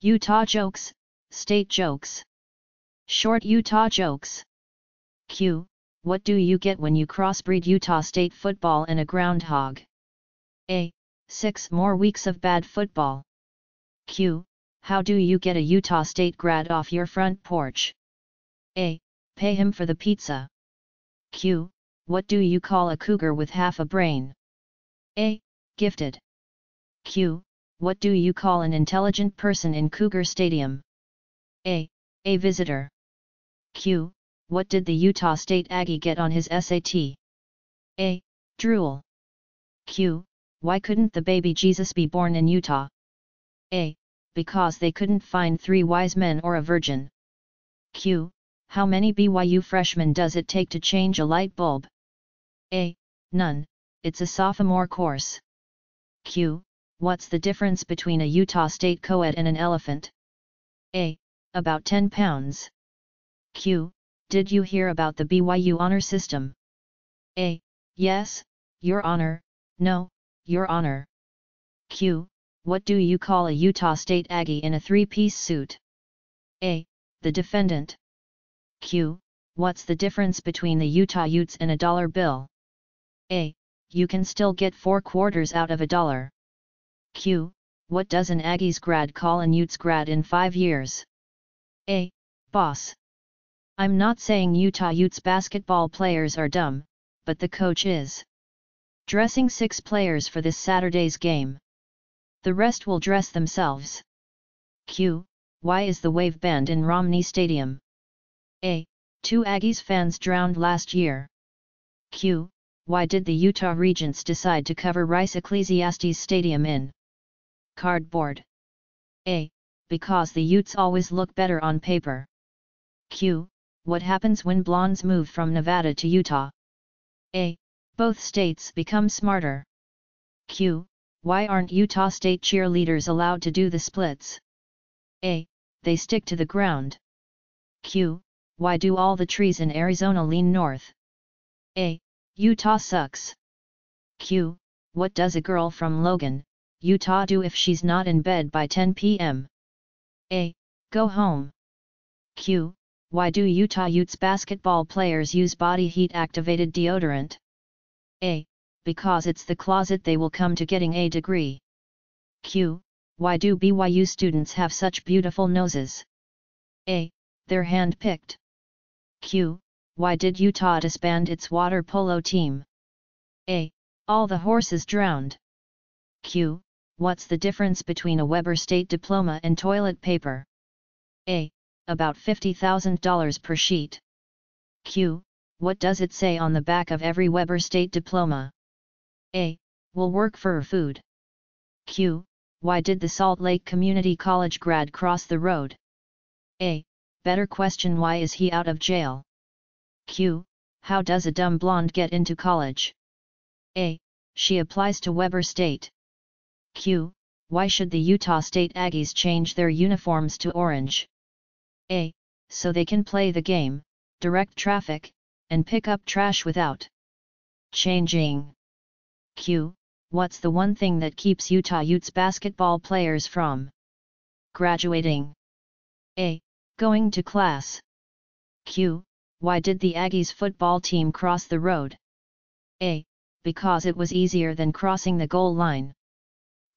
Utah jokes, state jokes. Short Utah jokes. Q. What do you get when you crossbreed Utah State football and a groundhog? A. 6 more weeks of bad football. Q. How do you get a Utah State grad off your front porch? A. Pay him for the pizza. Q. What do you call a cougar with half a brain? A. Gifted. Q. What do you call an intelligent person in Cougar Stadium? A. A visitor. Q. What did the Utah State Aggie get on his SAT? A. Drool. Q. Why couldn't the baby Jesus be born in Utah? A. Because they couldn't find 3 wise men or a virgin. Q. How many BYU freshmen does it take to change a light bulb? A. None, it's a sophomore course. Q. What's the difference between a Utah State co-ed and an elephant? A. About 10 pounds. Q. Did you hear about the BYU honor system? A. Yes, Your Honor. No, Your Honor. Q. What do you call a Utah State Aggie in a 3-piece suit? A. The defendant. Q. What's the difference between the Utah Utes and a dollar bill? A. You can still get 4 quarters out of a dollar. Q. What does an Aggies grad call an Utes grad in 5 years? A. Boss. I'm not saying Utah Utes basketball players are dumb, but the coach is. Dressing 6 players for this Saturday's game. The rest will dress themselves. Q. Why is the wave banned in Romney Stadium? A. 2 Aggies fans drowned last year. Q. Why did the Utah Regents decide to cover Rice Ecclesiastes Stadium in cardboard? A. Because the Utes always look better on paper. Q. What happens when blondes move from Nevada to Utah? A. Both states become smarter. Q. Why aren't Utah State cheerleaders allowed to do the splits? A. They stick to the ground. Q. Why do all the trees in Arizona lean north? A. Utah sucks. Q. What does a girl from Logan, Utah do if she's not in bed by 10 p.m.? A. Go home. Q. Why do Utah Utes basketball players use body heat activated deodorant? A. Because it's the closet they will come to getting a degree. Q. Why do BYU students have such beautiful noses? A. They're hand-picked. Q. Why did Utah disband its water polo team? A. All the horses drowned. Q. What's the difference between a Weber State diploma and toilet paper? A. About $50,000 per sheet. Q. What does it say on the back of every Weber State diploma? A. Will work for food. Q. Why did the Salt Lake Community College grad cross the road? A. Better question, why is he out of jail? Q. How does a dumb blonde get into college? A. She applies to Weber State. Q. Why should the Utah State Aggies change their uniforms to orange? A. So they can play the game, direct traffic, and pick up trash without changing. Q. What's the one thing that keeps Utah Utes basketball players from graduating? A. Going to class. Q. Why did the Aggies football team cross the road? A. Because it was easier than crossing the goal line.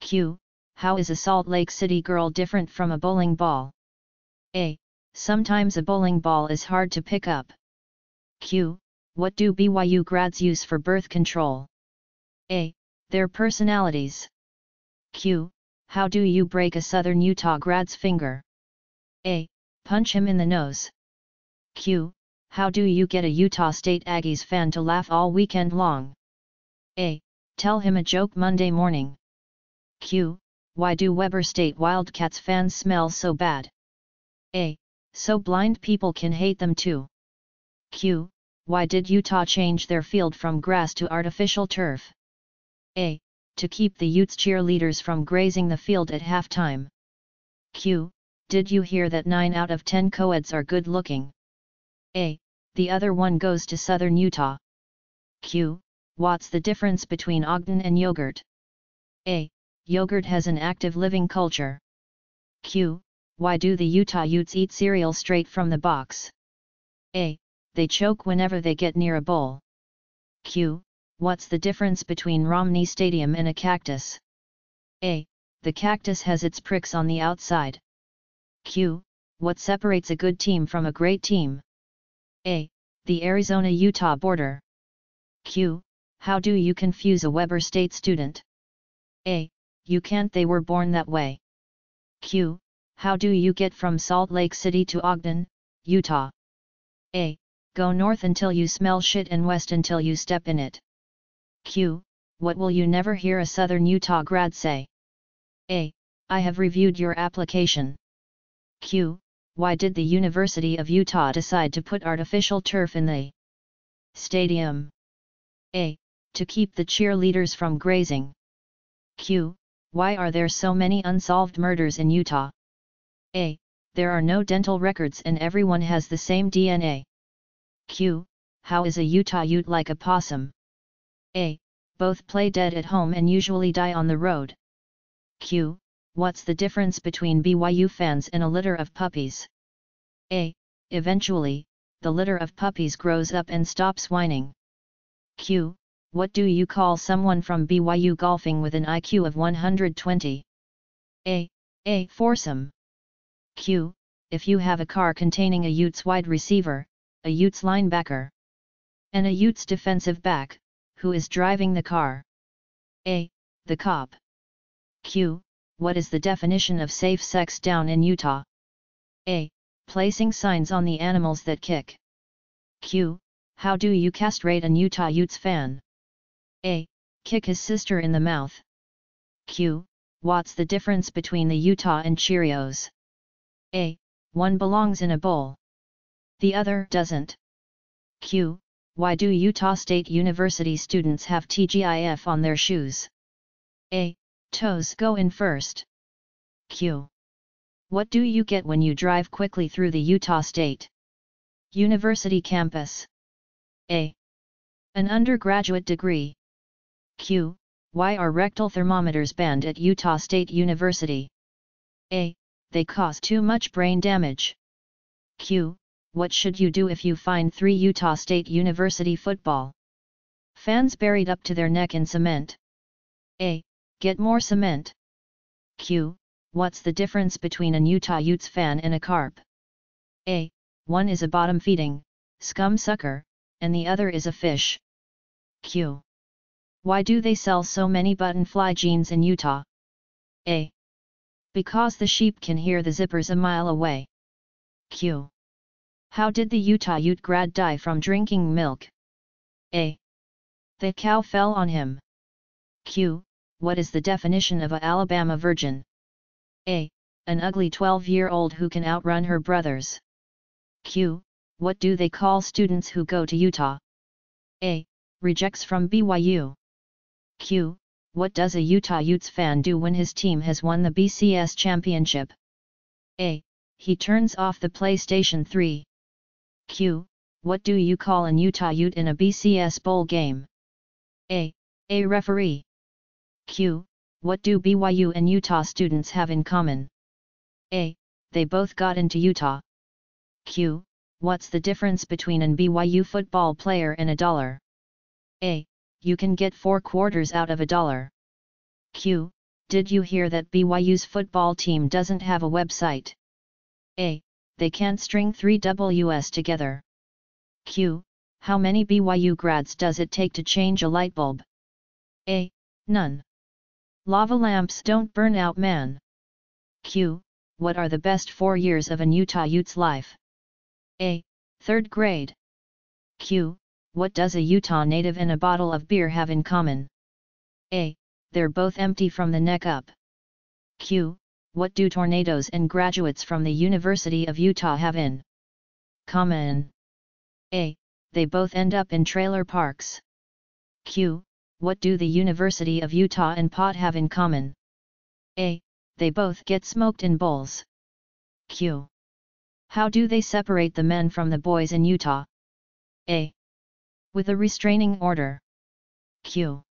Q. How is a Salt Lake City girl different from a bowling ball? A. Sometimes a bowling ball is hard to pick up. Q. What do BYU grads use for birth control? A. Their personalities. Q. How do you break a Southern Utah grad's finger? A. Punch him in the nose. Q. How do you get a Utah State Aggies fan to laugh all weekend long? A. Tell him a joke Monday morning. Q. Why do Weber State Wildcats fans smell so bad? A. So blind people can hate them too. Q. Why did Utah change their field from grass to artificial turf? A. To keep the Utes cheerleaders from grazing the field at halftime. Q. Did you hear that 9 out of 10 co-eds are good looking? A. The other one goes to Southern Utah. Q. What's the difference between Ogden and yogurt? A. Yogurt has an active living culture. Q. Why do the Utah Utes eat cereal straight from the box? A. They choke whenever they get near a bowl. Q. What's the difference between Romney Stadium and a cactus? A. The cactus has its pricks on the outside. Q. What separates a good team from a great team? A. The Arizona-Utah border. Q. How do you confuse a Weber State student? A. You can't, they were born that way. Q. How do you get from Salt Lake City to Ogden, Utah? A. Go north until you smell shit and west until you step in it. Q. What will you never hear a Southern Utah grad say? A. I have reviewed your application. Q. Why did the University of Utah decide to put artificial turf in the stadium? A. To keep the cheerleaders from grazing. Q. Why are there so many unsolved murders in Utah? A. There are no dental records and everyone has the same DNA. Q. How is a Utah Ute like a possum? A. Both play dead at home and usually die on the road. Q. What's the difference between BYU fans and a litter of puppies? A. Eventually, the litter of puppies grows up and stops whining. Q. What do you call someone from BYU golfing with an IQ of 120? A. A foursome. Q. If you have a car containing a Utes wide receiver, a Utes linebacker, and a Utes defensive back, who is driving the car? A. The cop. Q. What is the definition of safe sex down in Utah? A. Placing signs on the animals that kick. Q. How do you castrate an Utah Utes fan? A. Kick his sister in the mouth. Q. What's the difference between the Utah and Cheerios? A. One belongs in a bowl. The other doesn't. Q. Why do Utah State University students have TGIF on their shoes? A. Toes go in first. Q. What do you get when you drive quickly through the Utah State University campus? A. An undergraduate degree. Q. Why are rectal thermometers banned at Utah State University? A. They cause too much brain damage. Q. What should you do if you find 3 Utah State University football fans buried up to their neck in cement? A. Get more cement. Q. What's the difference between an Utah Utes fan and a carp? A. One is a bottom-feeding, scum sucker, and the other is a fish. Q. Why do they sell so many button-fly jeans in Utah? A. Because the sheep can hear the zippers a mile away. Q. How did the Utah Ute grad die from drinking milk? A. The cow fell on him. Q. What is the definition of a Alabama virgin? A. An ugly 12-year-old who can outrun her brothers. Q. What do they call students who go to Utah? A. Rejects from BYU. Q. What does a Utah Utes fan do when his team has won the BCS championship? A. He turns off the PlayStation 3. Q. What do you call an Utah Ute in a BCS bowl game? A. A referee. Q. What do BYU and Utah students have in common? A. They both got into Utah. Q. What's the difference between an BYU football player and a dollar? A. You can get 4 quarters out of a dollar. Q. Did you hear that BYU's football team doesn't have a website? A. They can't string 3 Ws together. Q. How many BYU grads does it take to change a light bulb? A. None. Lava lamps don't burn out, man. Q. What are the best 4 years of an Utah Utes life? A. 3rd grade. Q. What does a Utah native and a bottle of beer have in common? A. They're both empty from the neck up. Q. What do tornadoes and graduates from the University of Utah have in common? A. They both end up in trailer parks. Q. What do the University of Utah and pot have in common? A. They both get smoked in bowls. Q. How do they separate the men from the boys in Utah? A. With a restraining order. Q.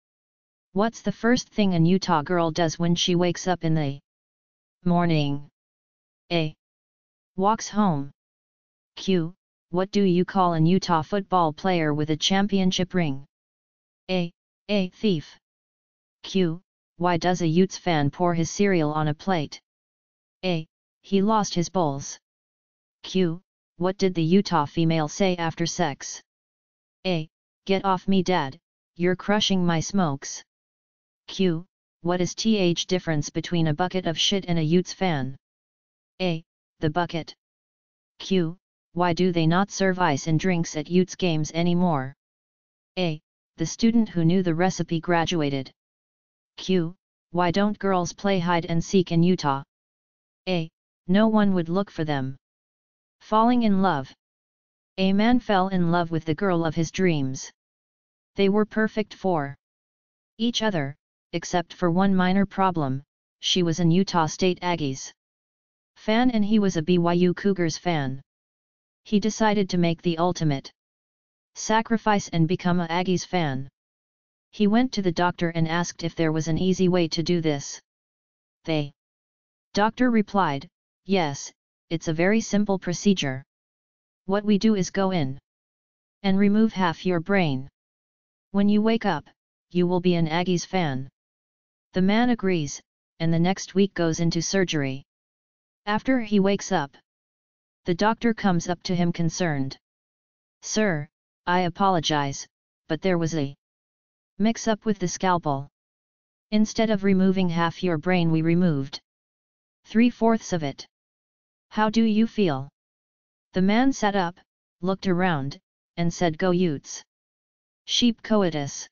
What's the first thing an Utah girl does when she wakes up in the morning? A. Walks home. Q. What do you call an Utah football player with a championship ring? A. Thief. Q. Why does a Utes fan pour his cereal on a plate? A. He lost his bowls. Q. What did the Utah female say after sex? A. Get off me, dad, you're crushing my smokes. Q. What is th difference between a bucket of shit and a Utes fan? A. The bucket. Q. Why do they not serve ice and drinks at Utes games anymore? A. The student who knew the recipe graduated. Q. Why don't girls play hide and seek in Utah? A. No one would look for them. Falling in love. A man fell in love with the girl of his dreams. They were perfect for each other, except for one minor problem: she was an Utah State Aggies fan and he was a BYU Cougars fan. He decided to make the ultimate sacrifice and become a Aggies fan. He went to the doctor and asked if there was an easy way to do this. The doctor replied, yes, it's a very simple procedure. What we do is go in and remove half your brain. When you wake up, you will be an Aggies fan. The man agrees, and the next week goes into surgery. After he wakes up, the doctor comes up to him concerned. Sir, I apologize, but there was a mix-up with the scalpel. Instead of removing half your brain, we removed 3/4 of it. How do you feel? The man sat up, looked around, and said, Go Utes! Sheep coitus.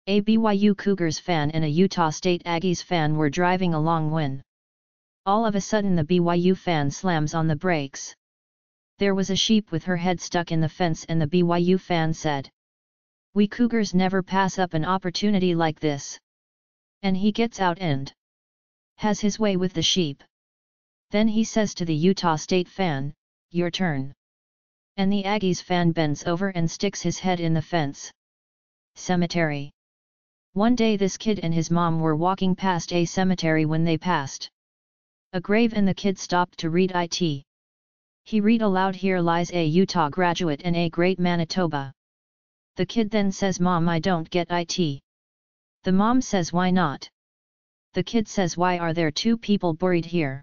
A BYU Cougars fan and a Utah State Aggies fan were driving along when all of a sudden the BYU fan slams on the brakes. There was a sheep with her head stuck in the fence and the BYU fan said, We Cougars never pass up an opportunity like this. And he gets out and has his way with the sheep. Then he says to the Utah State fan, Your turn. And the Aggies fan bends over and sticks his head in the fence. Cemetery. One day this kid and his mom were walking past a cemetery when they passed a grave and the kid stopped to read it. He read aloud, Here lies a Utah graduate and a great Manitoba. The kid then says, Mom, I don't get it. The mom says, Why not? The kid says, Why are there two people buried here?